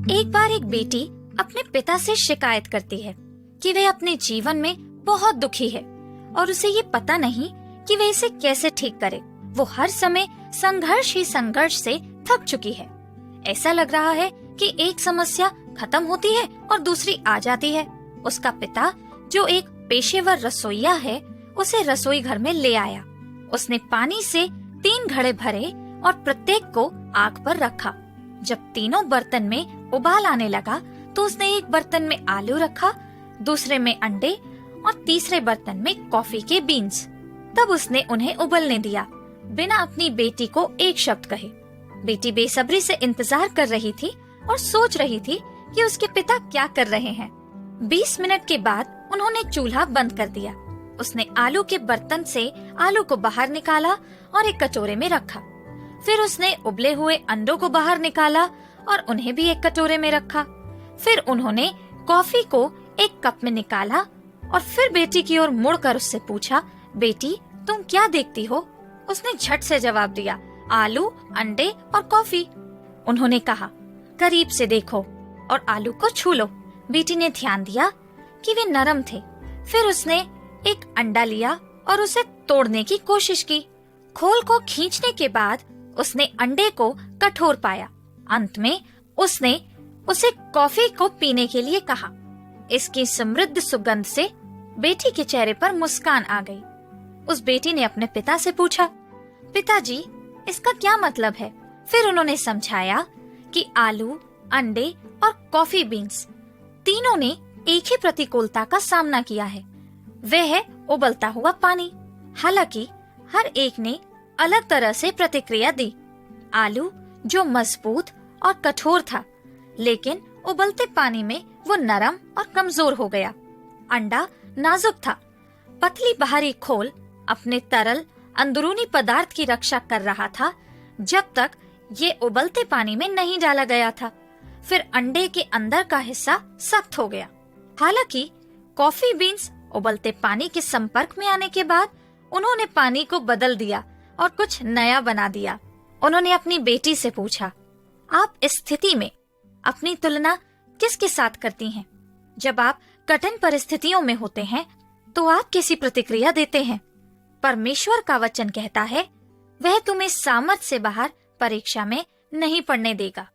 एक बार एक बेटी अपने पिता से शिकायत करती है कि वह अपने जीवन में बहुत दुखी है और उसे ये पता नहीं कि वह इसे कैसे ठीक करे। वो हर समय संघर्ष ही संघर्ष से थक चुकी है। ऐसा लग रहा है कि एक समस्या खत्म होती है और दूसरी आ जाती है। उसका पिता, जो एक पेशेवर रसोइया है, उसे रसोई घर में ले आया। उसने पानी से 3 घड़े भरे और प्रत्येक को आग पर रखा। जब तीनों बर्तन में उबाल आने लगा तो उसने एक बर्तन में आलू रखा, दूसरे में अंडे और तीसरे बर्तन में कॉफी के बीन्स। तब उसने उन्हें उबलने दिया, बिना अपनी बेटी को एक शब्द कहे। बेटी बेसब्री से इंतजार कर रही थी और सोच रही थी कि उसके पिता क्या कर रहे हैं। 20 मिनट के बाद उन्होंने चूल्हा बंद कर दिया। उसने आलू के बर्तन से आलू को बाहर निकाला और एक कटोरे में रखा। फिर उसने उबले हुए अंडों को बाहर निकाला और उन्हें भी एक कटोरे में रखा। फिर उन्होंने कॉफी को एक कप में निकाला और फिर बेटी की ओर मुड़कर उससे पूछा, बेटी तुम क्या देखती हो? उसने झट से जवाब दिया, आलू, अंडे और कॉफी। उन्होंने कहा, करीब से देखो और आलू को छू लो। बेटी ने ध्यान दिया कि वे नरम थे। फिर उसने एक अंडा लिया और उसे तोड़ने की कोशिश की। खोल को खींचने के बाद उसने अंडे को कठोर पाया। अंत में उसने उसे कॉफी को पीने के लिए कहा। इसकी समृद्ध सुगंध से बेटी के चेहरे पर मुस्कान आ गई। उस बेटी ने अपने पिता से पूछा, पिताजी इसका क्या मतलब है? फिर उन्होंने समझाया कि आलू, अंडे और कॉफी बीन्स तीनों ने एक ही प्रतिकूलता का सामना किया है। वह है उबलता हुआ पानी। हालांकि हर एक ने अलग तरह से प्रतिक्रिया दी। आलू जो मजबूत और कठोर था, लेकिन उबलते पानी में वो नरम और कमजोर हो गया। अंडा नाजुक था। पतली बाहरी खोल अपने तरल अंदरूनी पदार्थ की रक्षा कर रहा था जब तक ये उबलते पानी में नहीं डाला गया था। फिर अंडे के अंदर का हिस्सा सख्त हो गया। हालांकि कॉफी बीन्स उबलते पानी के संपर्क में आने के बाद उन्होंने पानी को बदल दिया और कुछ नया बना दिया। उन्होंने अपनी बेटी से पूछा, आप इस स्थिति में अपनी तुलना किसके साथ करती हैं? जब आप कठिन परिस्थितियों में होते हैं तो आप कैसी प्रतिक्रिया देते हैं? परमेश्वर का वचन कहता है, वह तुम्हें सामर्थ से बाहर परीक्षा में नहीं पड़ने देगा।